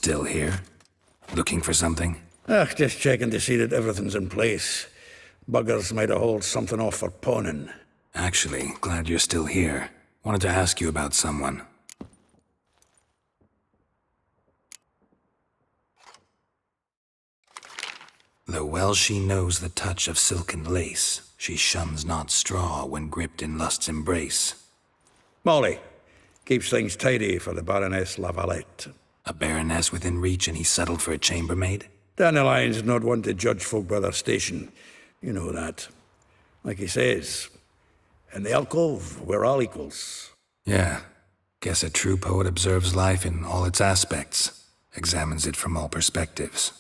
Still here? Looking for something? Just checking to see that everything's in place. Buggers might have hauled something off for pawning. Actually, glad you're still here. Wanted to ask you about someone. Though well she knows the touch of silken lace, she shuns not straw when gripped in lust's embrace. Molly keeps things tidy for the Baroness Lavalette. A baroness within reach and he settled for a chambermaid? Dandelion's not one to judge folk by their station. You know that. Like he says, in the alcove, we're all equals. Yeah. Guess a true poet observes life in all its aspects, examines it from all perspectives.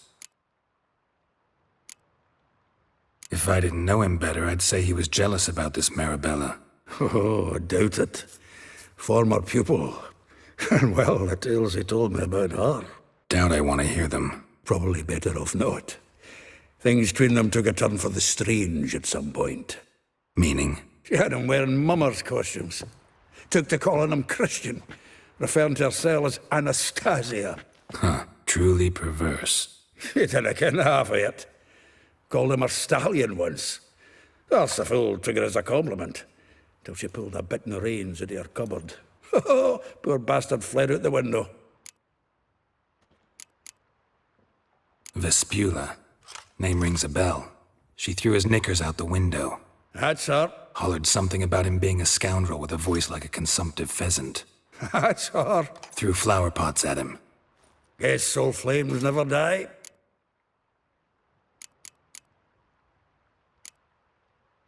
If I didn't know him better, I'd say he was jealous about this Marabella. Oh, I doubt it. Former pupil. And well, the tales he told me about her. Doubt I want to hear them. Probably better off not. Things between them took a turn for the strange at some point. Meaning? She had him wearing mummers' costumes. Took to calling him Christian, referring to herself as Anastasia. Huh, truly perverse. He didn't ken half of it. Called him her stallion once. That's the fool took it as a compliment. Till she pulled a bit in the reins into her cupboard. Poor bastard fled out the window. Vespula. Name rings a bell. She threw his knickers out the window. That's her. Hollered something about him being a scoundrel with a voice like a consumptive pheasant. That's her. Threw flower pots at him. Guess soul flames never die.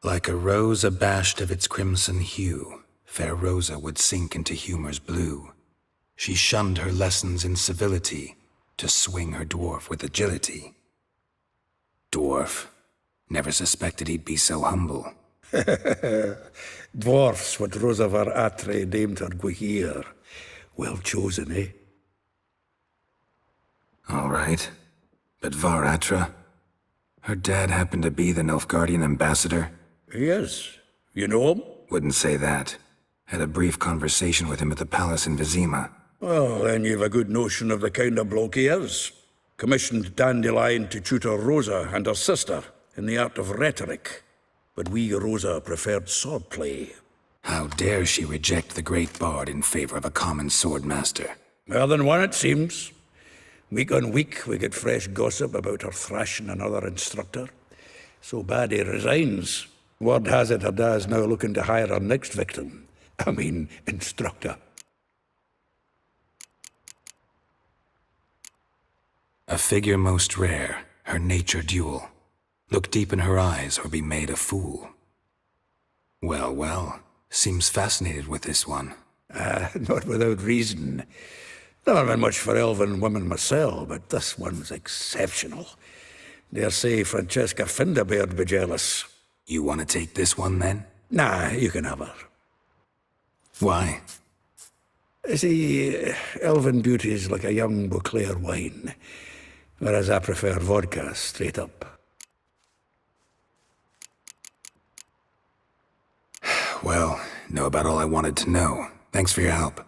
Like a rose abashed of its crimson hue, fair Rosa would sink into humor's blue. She shunned her lessons in civility, to swing her dwarf with agility. Dwarf. Never suspected he'd be so humble. Dwarfs, what Rosa var Atre named her Guihir. Well chosen, eh? All right. But Varatra? Her dad happened to be the Nilfgaardian ambassador? He is. You know him? Wouldn't say that. Had a brief conversation with him at the palace in Vizima. Well, then you've a good notion of the kind of bloke he is. Commissioned Dandelion to tutor Rosa and her sister in the art of rhetoric. But we, Rosa, preferred swordplay. How dare she reject the great bard in favor of a common swordmaster? More than one, it seems. Week on week, we get fresh gossip about her thrashing another instructor. So bad he resigns. Word has it her dad's now looking to hire her next victim. I mean, instructor. A figure most rare, her nature dual. Look deep in her eyes or be made a fool. Well, well, seems fascinated with this one. Not without reason. Never been much for elven women myself, but this one's exceptional. Dare say Francesca Findabaird be jealous. You want to take this one, then? Nah, you can have her. Why? See, elven beauty's like a young Beauclair wine, whereas I prefer vodka straight up. Well, know about all I wanted to know. Thanks for your help.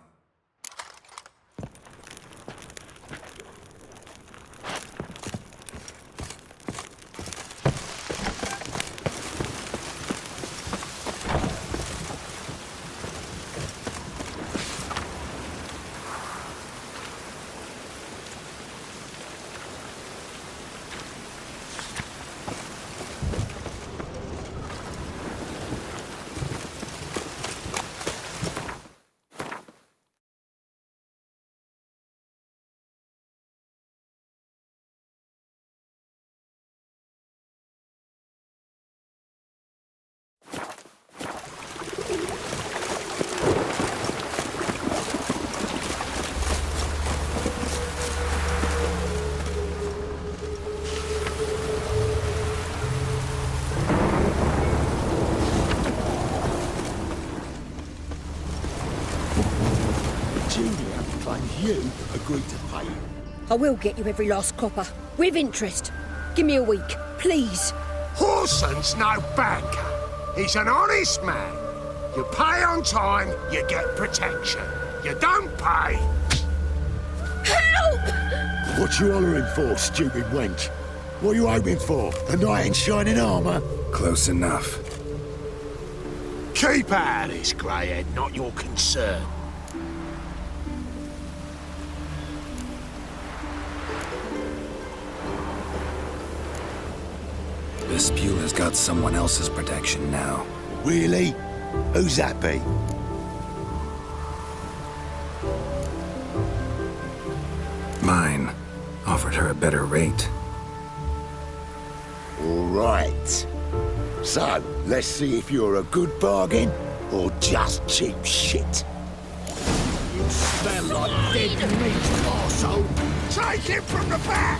Julia claims you agreed to pay. I will get you every last copper, with interest. Give me a week, please. Horson's no banker. He's an honest man. You pay on time, you get protection. You don't pay. Help! What you hollering for, stupid wench? What you hoping for? A knight in shining armour? Close enough. Keep out of this, greyhead, not your concern. This Spewler's got someone else's protection now. Really? Who's that be? Mine. Offered her a better rate. All right. So, let's see if you're a good bargain or just cheap shit. You smell like dead meat, arsehole. Take him from the back!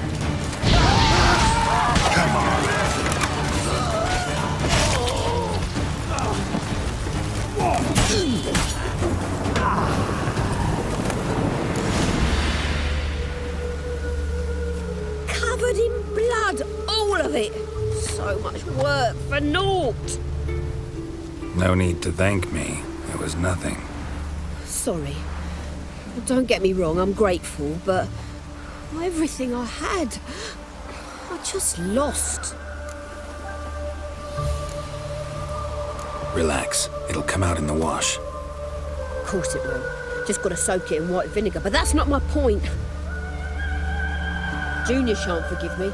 Come on! Covered in blood, all of it. So much work for naught. No need to thank me. It was nothing. Sorry. Don't get me wrong, I'm grateful, but everything I had, I just lost. Relax. It'll come out in the wash. Of course it will. Just gotta soak it in white vinegar, but that's not my point. Junior shan't forgive me.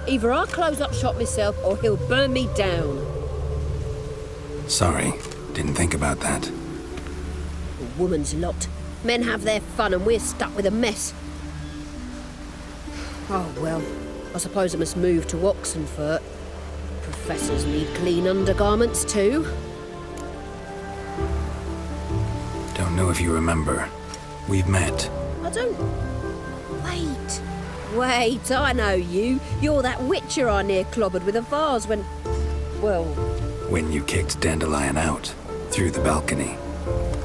Either I'll close up shop myself or he'll burn me down. Sorry. Didn't think about that. A woman's lot. Men have their fun and we're stuck with a mess. Oh well, I suppose I must move to Oxenfurt. Professors need clean undergarments too. Don't know if you remember. We've met. I don't... Wait, I know you. You're that witcher I near clobbered with a vase when... Well... When you kicked Dandelion out. Through the balcony.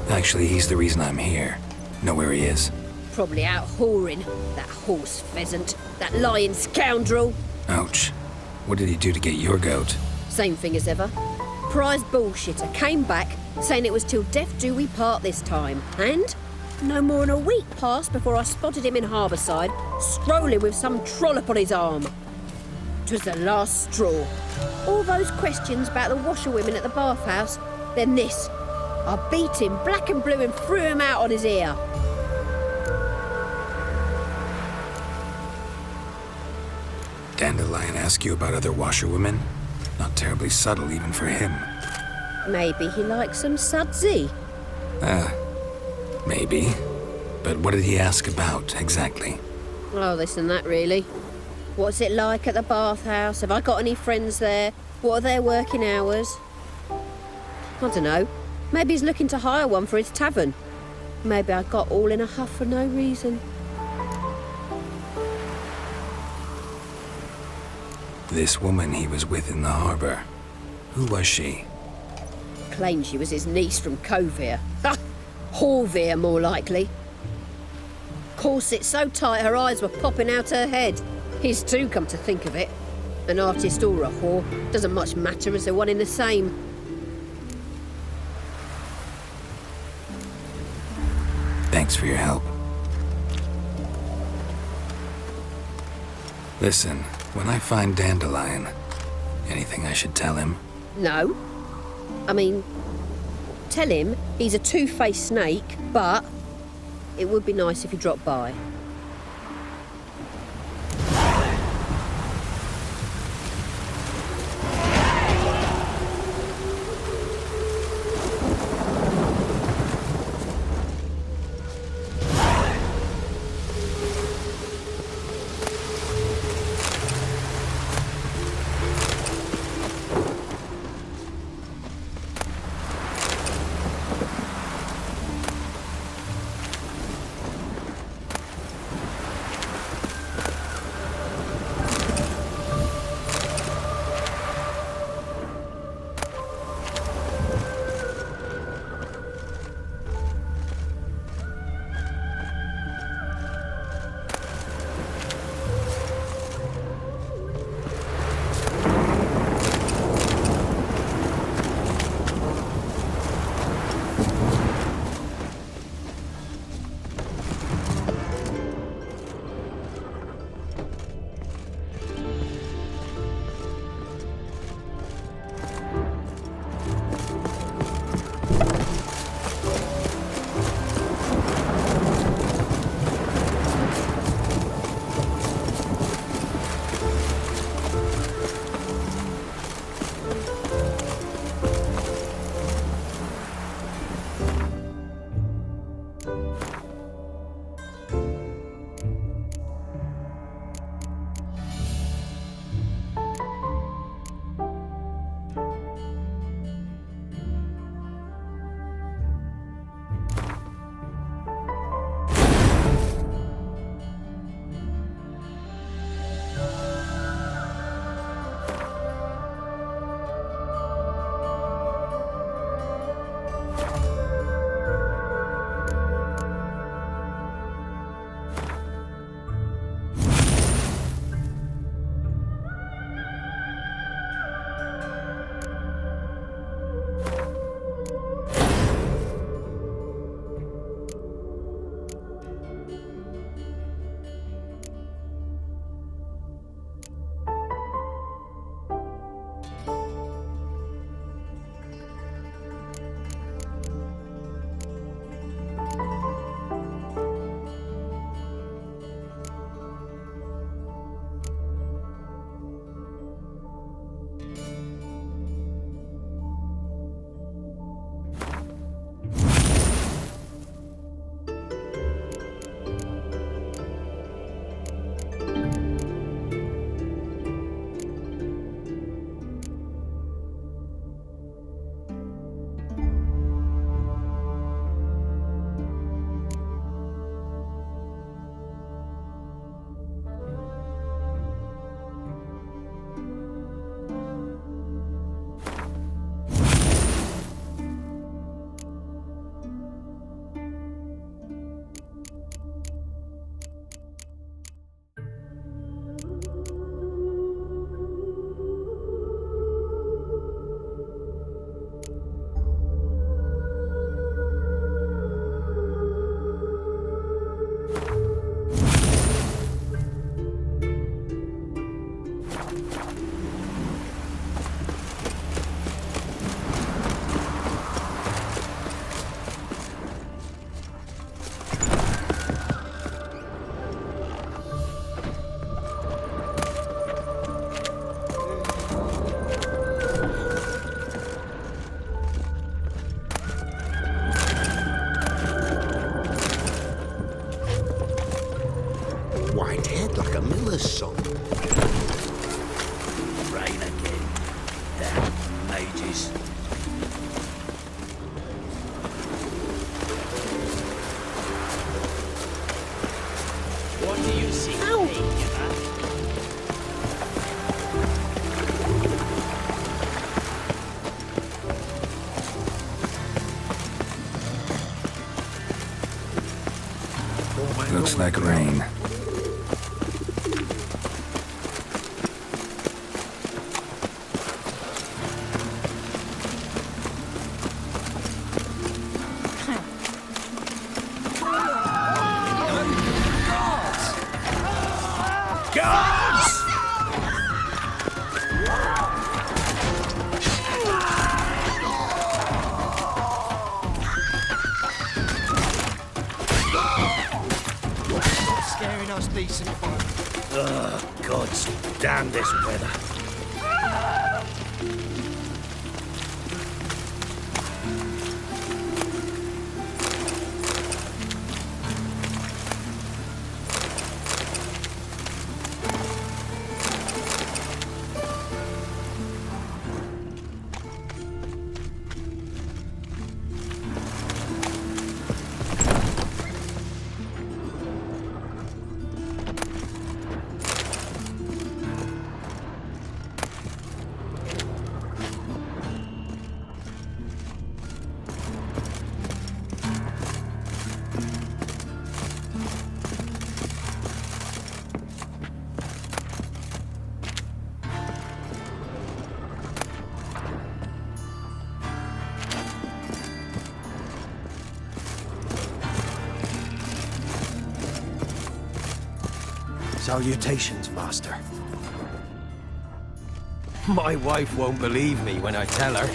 Actually, he's the reason I'm here. Know where he is? Probably out whoring. That horse pheasant. That lying scoundrel. Ouch. What did he do to get your goat? Same thing as ever. Prize bullshitter came back, saying it was till death do we part this time. And no more than a week passed before I spotted him in Harbourside, strolling with some trollop on his arm. 'Twas the last straw. All those questions about the washerwomen at the bathhouse, then this. I beat him black and blue and threw him out on his ear. Dandelion ask you about other washerwomen? Not terribly subtle even for him. Maybe he likes some sudsy. Maybe. But what did he ask about, exactly? Oh, this and that, really. What's it like at the bathhouse? Have I got any friends there? What are their working hours? I don't know. Maybe he's looking to hire one for his tavern. Maybe I got all in a huff for no reason. This woman he was with in the harbour. Who was she? Claimed she was his niece from Covere. Ha! Horvere, more likely. Corset so tight her eyes were popping out her head. His too, come to think of it. An artist or a whore. Doesn't much matter as they're one in the same. Thanks for your help. Listen, when I find Dandelion, anything I should tell him? No. I mean, tell him he's a two-faced snake, but it would be nice if he dropped by. boys. What do you see? Looks like rain. Scaring us decent folk. Ugh, gods damn this weather. Salutations, Master. My wife won't believe me when I tell her.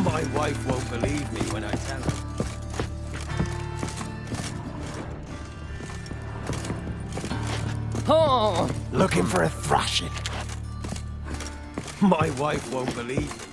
My wife won't believe me when I tell her. Oh! Looking for a thrashing. My wife won't believe me.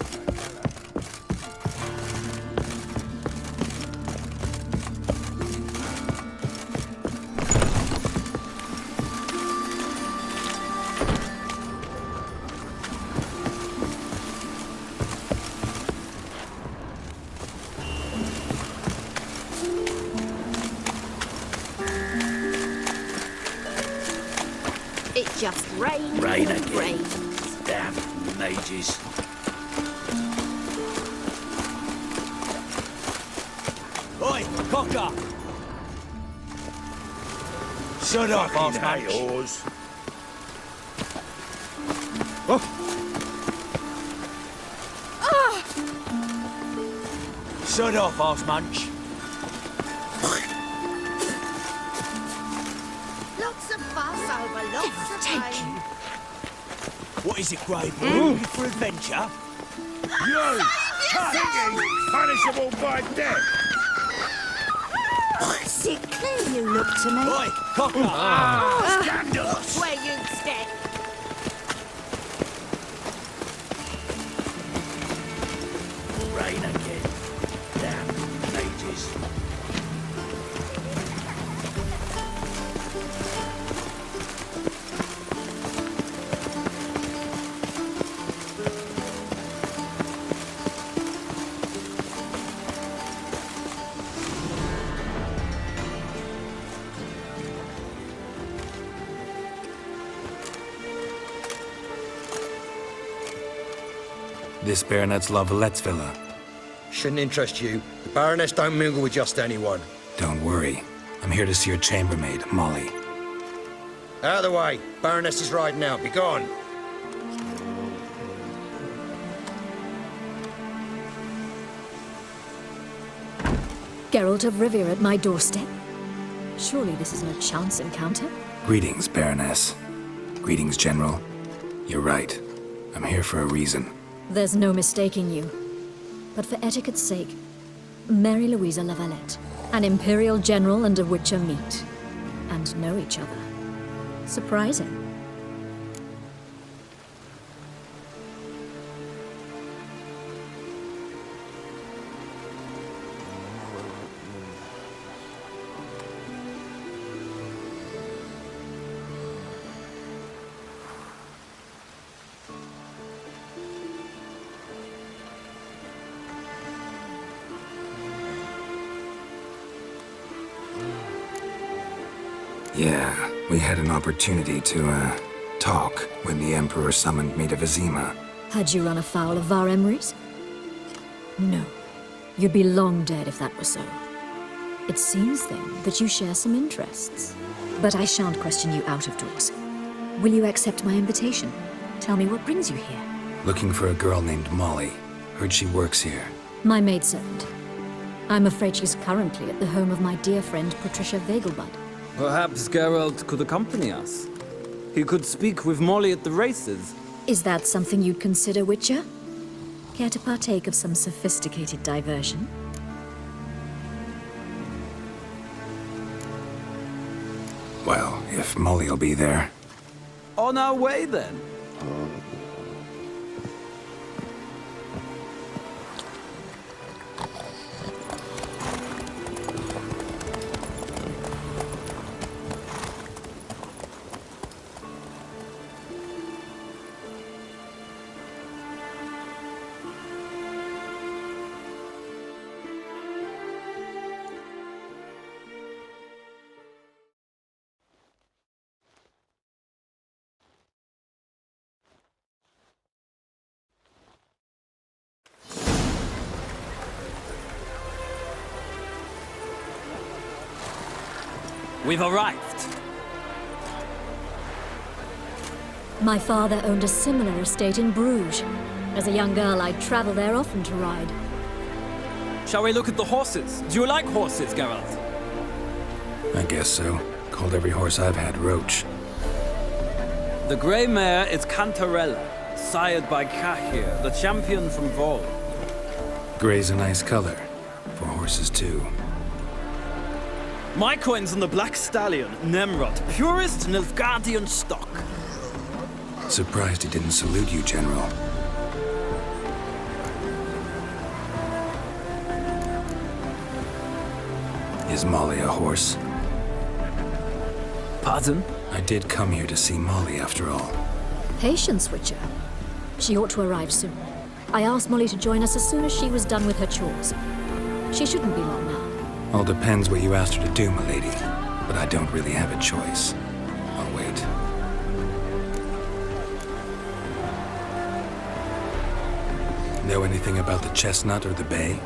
just rains Rain and again. rains. Damn mages. Oi, cocker! Shut up, Fucking Arsemanch. yours. Shut off, Arsemanch. Lots of fuss over lots of rain. What is it, Grave? Looking for adventure? You! Cunning! Punishable by death! Sickly you look to me. Oi, cocker! Scandalous! Where you step. Rain again. Damn mages. This Baronet's Lavalettes villa. Shouldn't interest you. The Baroness don't mingle with just anyone. Don't worry. I'm here to see your chambermaid, Molly. Out of the way. Baroness is riding out. Be gone. Geralt of Rivia at my doorstep? Surely this isn't a chance encounter? Greetings, Baroness. Greetings, General. You're right. I'm here for a reason. There's no mistaking you. But for etiquette's sake, Mary Louisa Lavalette, an Imperial General and a Witcher meet. And know each other. Surprising. Yeah, we had an opportunity to, talk when the Emperor summoned me to Vizima. Had you run afoul of Var Emrys? No. You'd be long dead if that were so. It seems, then, that you share some interests. But I shan't question you out of doors. Will you accept my invitation? Tell me what brings you here. Looking for a girl named Molly. Heard she works here. My maidservant. I'm afraid she's currently at the home of my dear friend Patricia Vegelbud. Perhaps Geralt could accompany us. He could speak with Molly at the races. Is that something you'd consider, Witcher? Care to partake of some sophisticated diversion? Well, if Molly'll be there. On our way, then. We've arrived. My father owned a similar estate in Bruges. As a young girl, I'd travel there often to ride. Shall we look at the horses? Do you like horses, Geralt? I guess so. Called every horse I've had Roach. The grey mare is Cantarella, sired by Cahir, the champion from Vol. Gray's a nice color. For horses, too. My coin's on the black stallion, Nemrod, purest Nilfgaardian stock. Surprised he didn't salute you, General. Is Molly a horse? Pardon? I did come here to see Molly, after all. Patience, Witcher. She ought to arrive soon. I asked Molly to join us as soon as she was done with her chores. She shouldn't be long now. All depends what you asked her to do, milady. But I don't really have a choice. I'll wait. Know anything about the chestnut or the bay?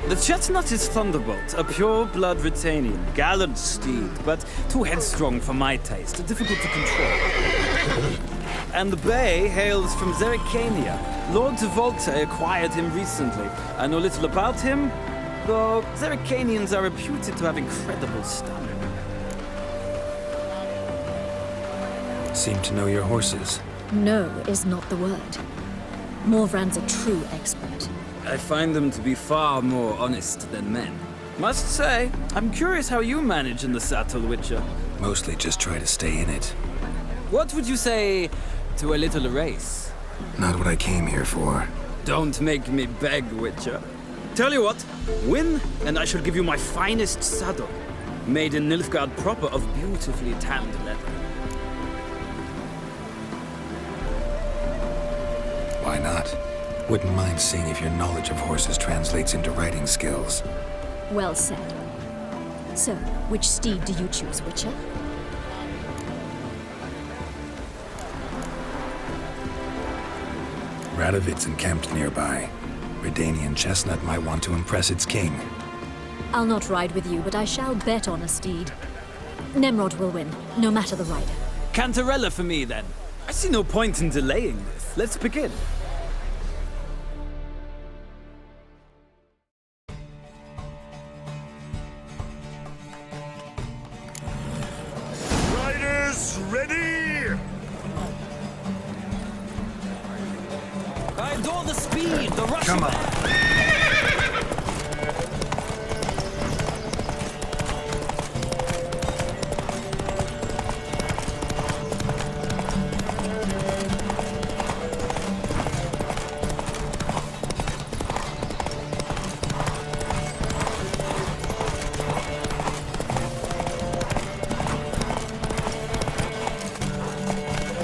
The chestnut is Thunderbolt, a pure-blood Retanian, gallant steed, but too headstrong for my taste, difficult to control. And the bay hails from Zerrikania. Lord Tevolte acquired him recently. I know little about him, though Zerrikanians are reputed to have incredible stamina. Seem to know your horses. No is not the word. Morvran's a true expert. I find them to be far more honest than men. Must say, I'm curious how you manage in the saddle, Witcher. Mostly just try to stay in it. What would you say to a little race? Not what I came here for. Don't make me beg, Witcher. Tell you what, win, and I shall give you my finest saddle. Made in Nilfgaard proper of beautifully tanned leather. Why not? Wouldn't mind seeing if your knowledge of horses translates into riding skills. Well said. So, which steed do you choose, Witcher? Radovid's encamped nearby. Redanian chestnut might want to impress its king. I'll not ride with you, but I shall bet on a steed. Nemrod will win, no matter the rider. Cantarella for me, then. I see no point in delaying this. Let's begin. Riders, ready! I adore the speed, the rush. Come of on.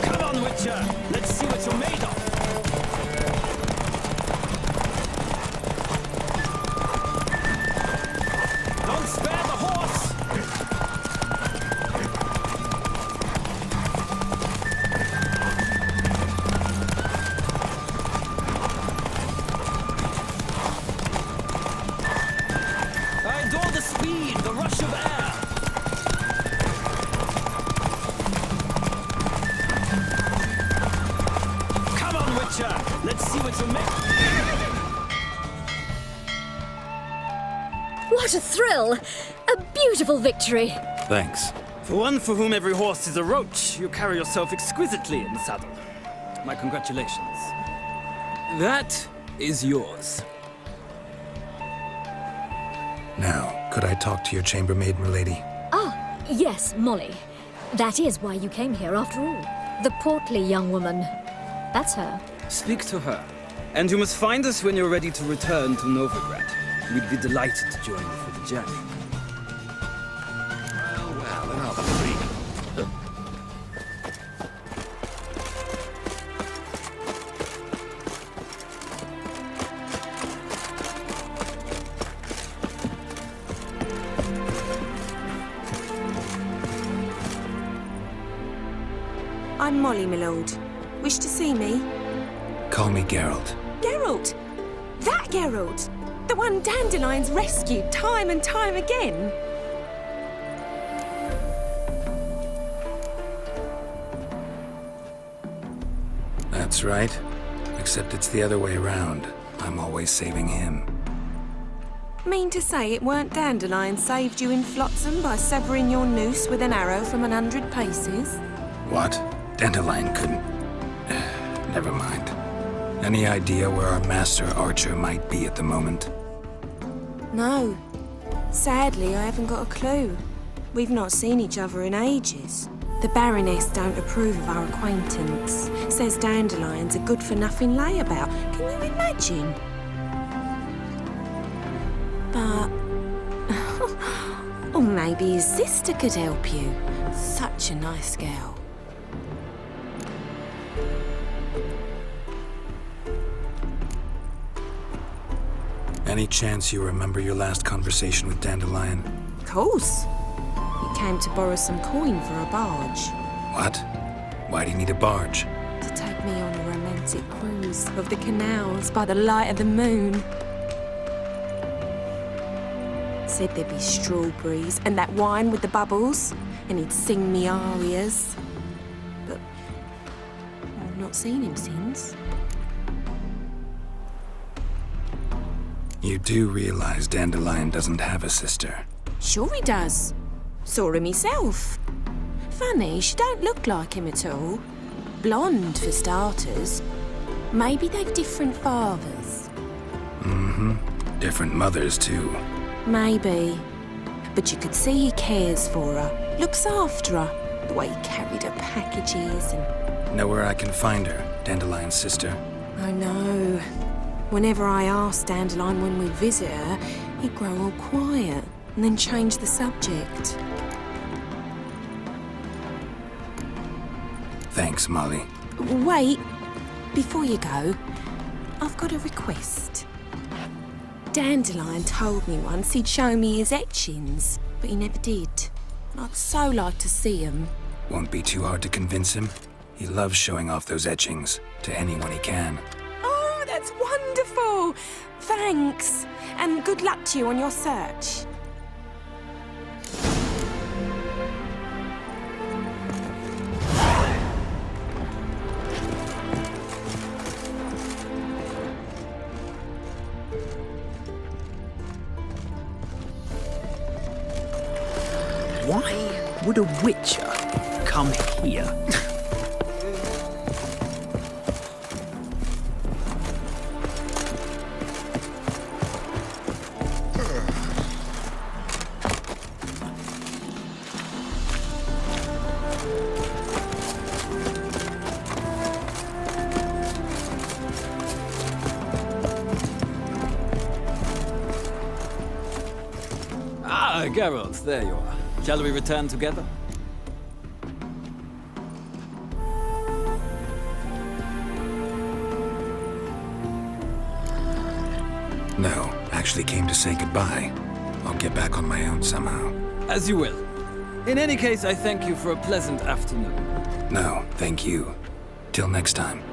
Come on, Witcher. Let's see what you're made of. Don't spare the horse. I adore the speed, the rush of air. Come on, Witcher. Let's see what you make. What a thrill! A beautiful victory! Thanks. For one for whom every horse is a roach, you carry yourself exquisitely in the saddle. My congratulations. That is yours. Now, could I talk to your chambermaid, milady? Ah, yes, Molly. That is why you came here after all. The portly young woman. That's her. Speak to her. And you must find us when you're ready to return to Novigrad. We'd be delighted to join you for the journey. Well, another freak. I'm Molly, my lord. Wish to see me? Call me Geralt. Geralt! That Geralt! The one Dandelion's rescued time and time again! That's right. Except it's the other way around. I'm always saving him. Mean to say it weren't Dandelion saved you in Flotsam by severing your noose with an arrow from 100 paces? What? Dandelion couldn't... Never mind. Any idea where our master archer might be at the moment? No. Sadly, I haven't got a clue. We've not seen each other in ages. The Baroness don't approve of our acquaintance. Says Dandelion's a good-for-nothing layabout. Can you imagine? But... or maybe his sister could help you. Such a nice girl. Any chance you remember your last conversation with Dandelion? Of course. He came to borrow some coin for a barge. What? Why do you need a barge? To take me on a romantic cruise shadows of the canals by the light of the moon. Said there'd be strawberries and that wine with the bubbles, and he'd sing me arias. But I've not seen him since. You do realize Dandelion doesn't have a sister? Sure he does. Saw him myself. Funny, she don't look like him at all. Blonde, for starters. Maybe they've different fathers. Mm-hmm. Different mothers, too. Maybe. But you could see he cares for her, looks after her, the way he carried her packages and... Know where I can find her, Dandelion's sister? I know. Whenever I asked Dandelion when we'd visit her, he'd grow all quiet and then change the subject. Thanks, Molly. Wait, before you go, I've got a request. Dandelion told me once he'd show me his etchings, but he never did. I'd so like to see them. Won't be too hard to convince him. He loves showing off those etchings to anyone he can. Oh, that's wonderful! Thanks, and good luck to you on your search. Why would a witcher come here? Ah, Geralt, there you are. Shall we return together? No, actually came to say goodbye. I'll get back on my own somehow. As you will. In any case, I thank you for a pleasant afternoon. No, thank you. Till next time.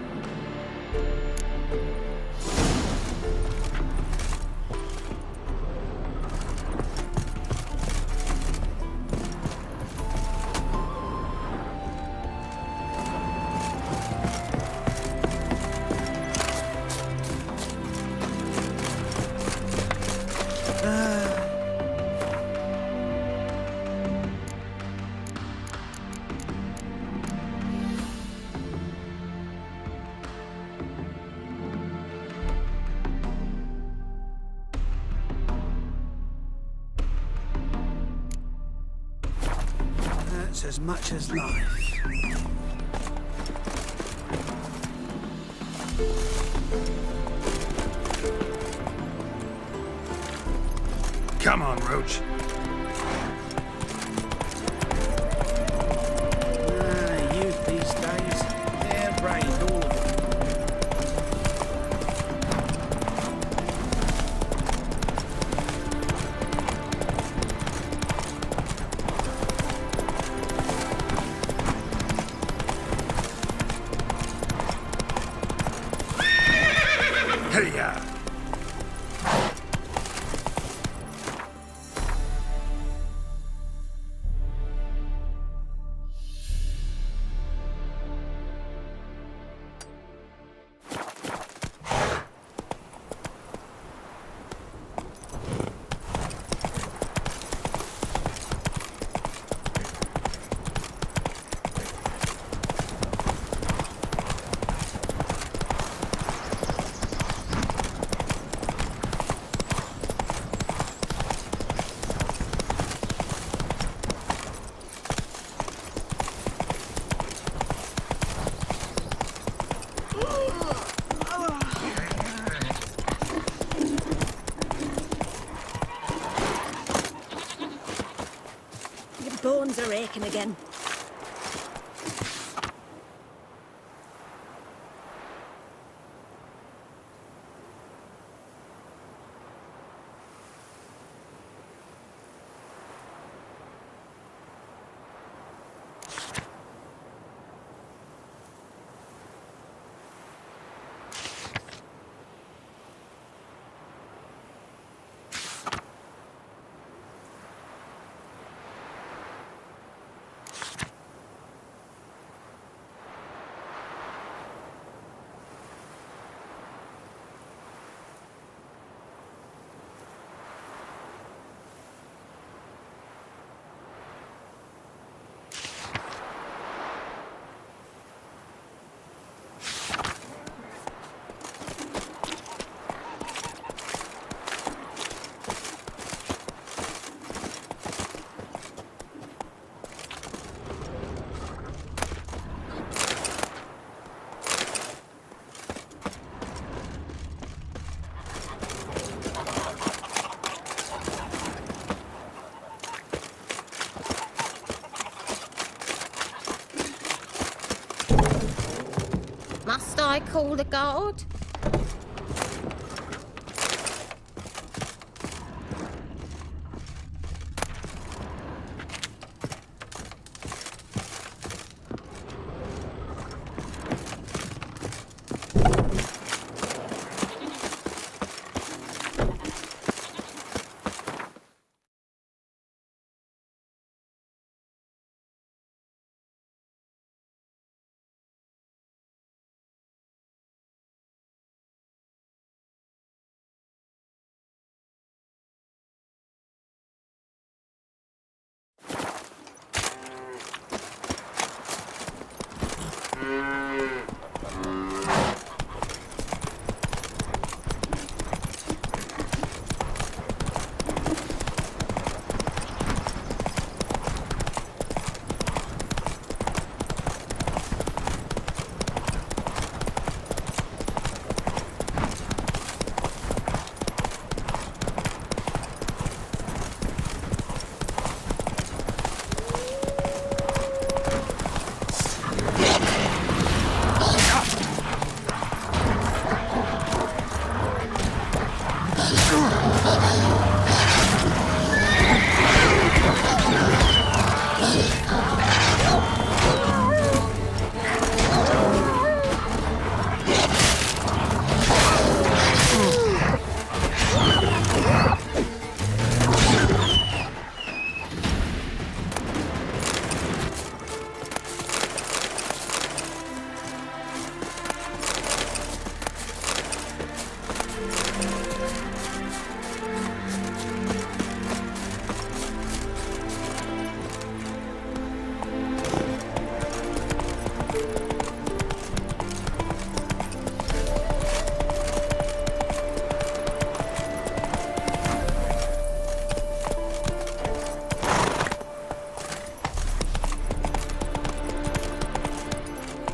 That's as much as life. Come on, Roach. Youth these days, they're brained, all of them. Hey-ya! Your bones are aching again. I call the guard?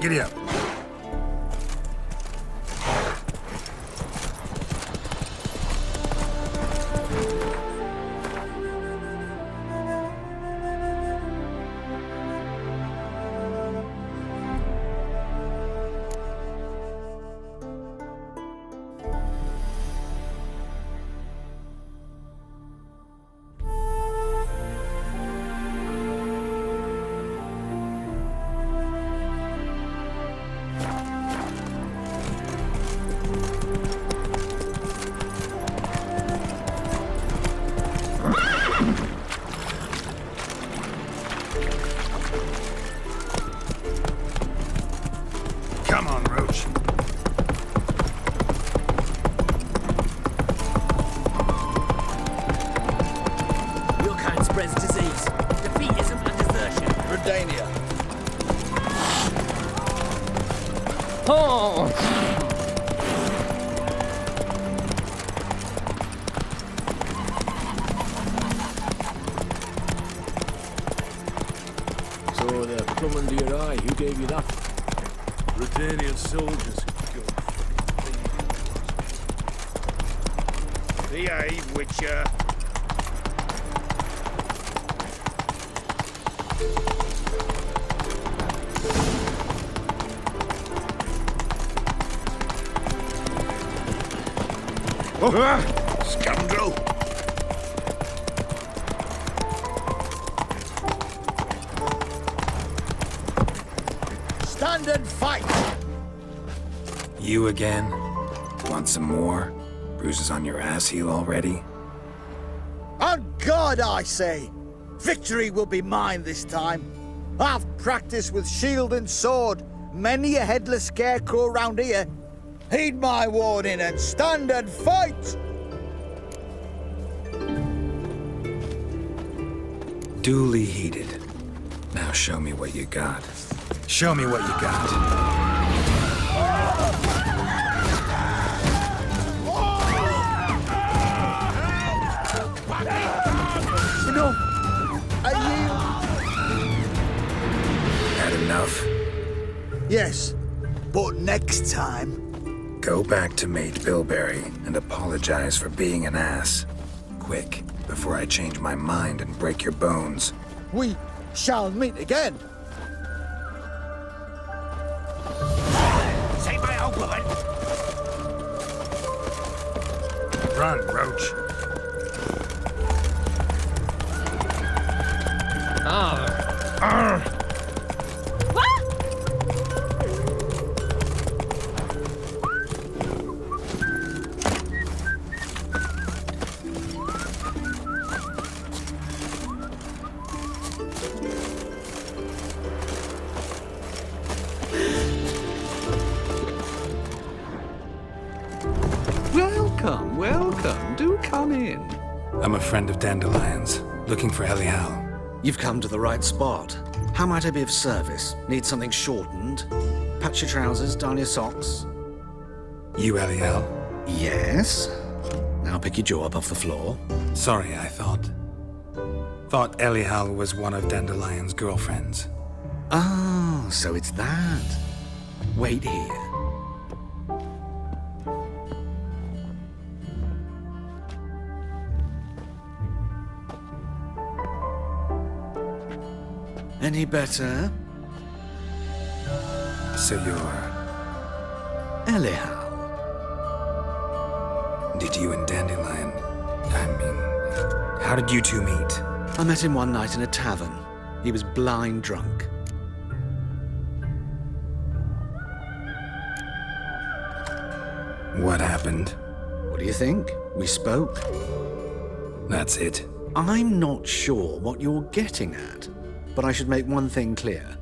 Giddy up. Come on, Roach. Your kind spreads disease, defeatism and desertion. Redania. Oh! So they're plumb under your eye. Who gave you that? Redanian soldiers. Behave, Witcher. Scoundrel! Stand and fight! You again? Want some more? Bruises on your ass heel already? On God, I say! Victory will be mine this time. I've practiced with shield and sword. Many a headless scarecrow round here. Heed my warning and stand and fight! Duly heeded. Now show me what you got. Show me what you got. Had enough? Yes, but next time... Go back to Mate Bilberry and apologize for being an ass. Quick, before I change my mind and break your bones. We shall meet again. Take my old Run, Roach. Welcome, welcome. Do come in. I'm a friend of Dandelion's, looking for Elial. You've come to the right spot. How might I be of service? Need something shortened? Patch your trousers, darn your socks. You Elial? Yes. Now pick your jaw up off the floor. Sorry, I thought Elial was one of Dandelion's girlfriends. Oh, so it's that. Wait here. Any better? So you're... Elial. Did you and Dandelion... how did you two meet? I met him one night in a tavern. He was blind drunk. What happened? What do you think? We spoke. That's it. I'm not sure what you're getting at, but I should make one thing clear.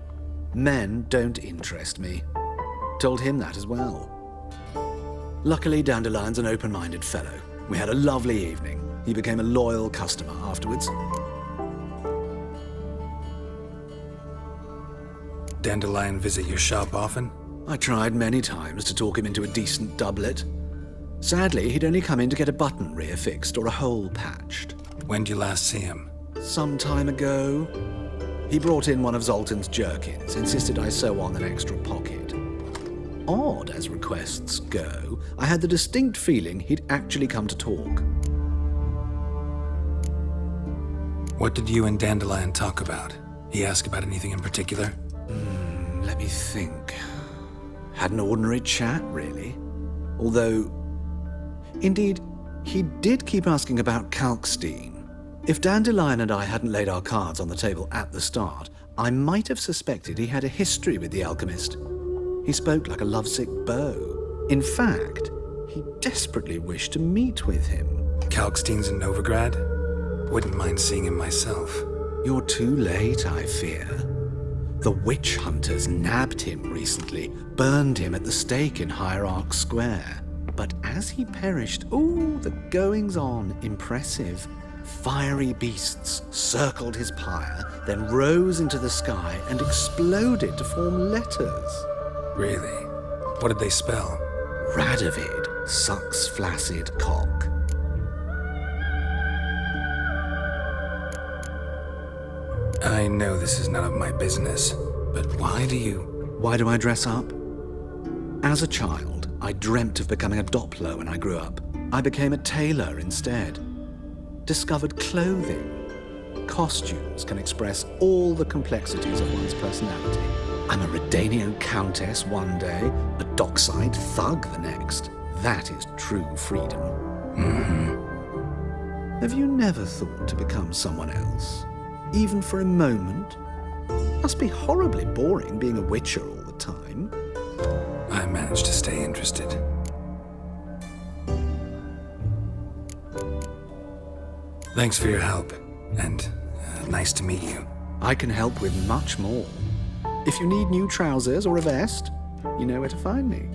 Men don't interest me. Told him that as well. Luckily, Dandelion's an open-minded fellow. We had a lovely evening. He became a loyal customer afterwards. Dandelion visit your shop often? I tried many times to talk him into a decent doublet. Sadly, he'd only come in to get a button rear fixed or a hole patched. When did you last see him? Some time ago. He brought in one of Zoltan's jerkins, insisted I sew on an extra pocket. Odd as requests go, I had the distinct feeling he'd actually come to talk. What did you and Dandelion talk about? He asked about anything in particular? Let me think. Had an ordinary chat, really. Although, indeed, he did keep asking about Kalkstein. If Dandelion and I hadn't laid our cards on the table at the start, I might have suspected he had a history with the alchemist. He spoke like a lovesick beau. In fact, he desperately wished to meet with him. Kalkstein's in Novigrad? Wouldn't mind seeing him myself. You're too late, I fear. The witch hunters nabbed him recently, burned him at the stake in Hierarch Square. But as he perished, the goings-on impressive. Fiery beasts circled his pyre, then rose into the sky and exploded to form letters. Really? What did they spell? Radovid sucks flaccid cock. I know this is none of my business, but why do I dress up? As a child, I dreamt of becoming a Doppler when I grew up. I became a tailor instead. Discovered clothing. Costumes can express all the complexities of one's personality. I'm a Redanian countess one day, a dockside thug the next. That is true freedom. Have you never thought to become someone else? Even for a moment? Must be horribly boring being a witcher all the time. I managed to stay interested. Thanks for your help, and nice to meet you. I can help with much more. If you need new trousers or a vest, you know where to find me.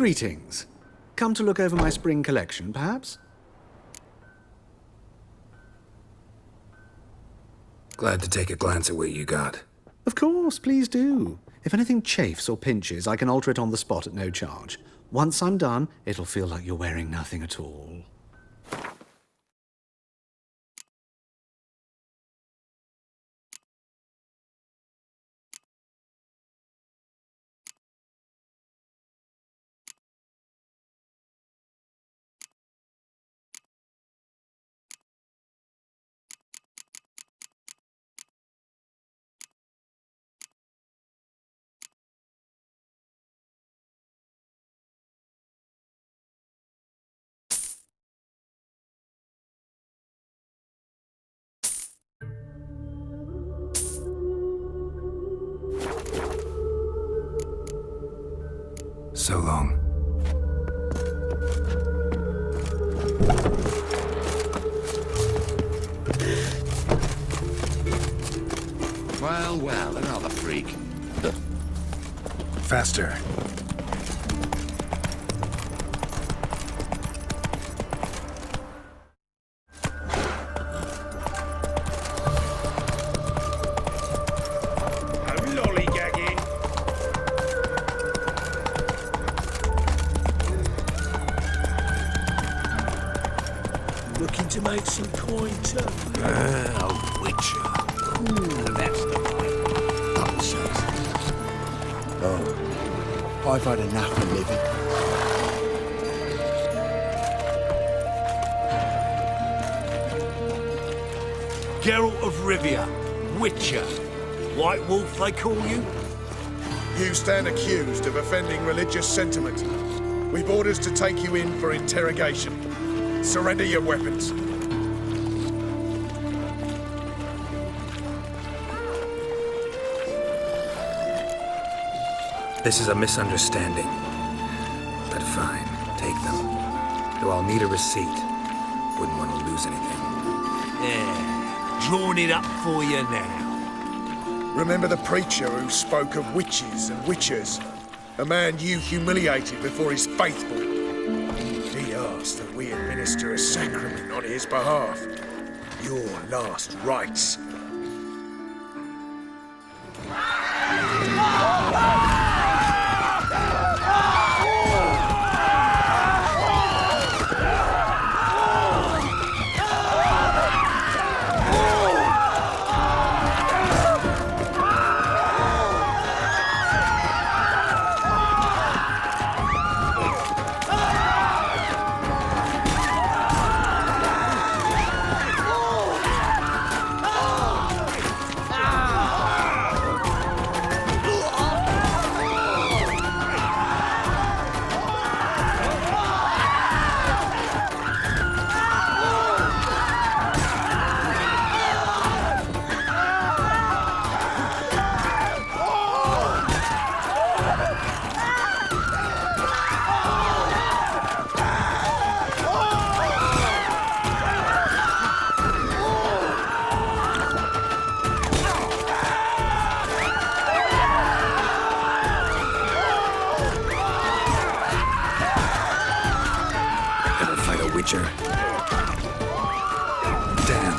Greetings. Come to look over my spring collection, perhaps? Glad to take a glance at what you got. Of course, please do. If anything chafes or pinches, I can alter it on the spot at no charge. Once I'm done, it'll feel like you're wearing nothing at all. So long. Well, well, another freak. Faster. Looking to make some coin, too. A witcher. That's the one. Upset. Oh, I've had enough of living. Geralt of Rivia, Witcher. White Wolf, they call you? You stand accused of offending religious sentiment. We've orders to take you in for interrogation. Surrender your weapons. This is a misunderstanding. But fine, take them. Though I'll need a receipt. Wouldn't want to lose anything. Yeah, drawing it up for you now. Remember the preacher who spoke of witches and witchers? A man you humiliated before his faithful. He asked that we administer a sacrament on his behalf. Your last rites. Witcher. Damn.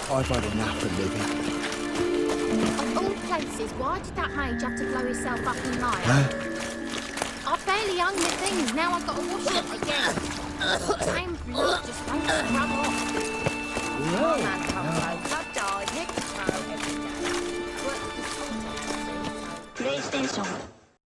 I've had enough of living. Of all places, why did that mage have to blow himself up in life? I barely hung my things, now I've got to wash it again. Same blood just won't rub off. One man comes over, die, next time, every day. PlayStation.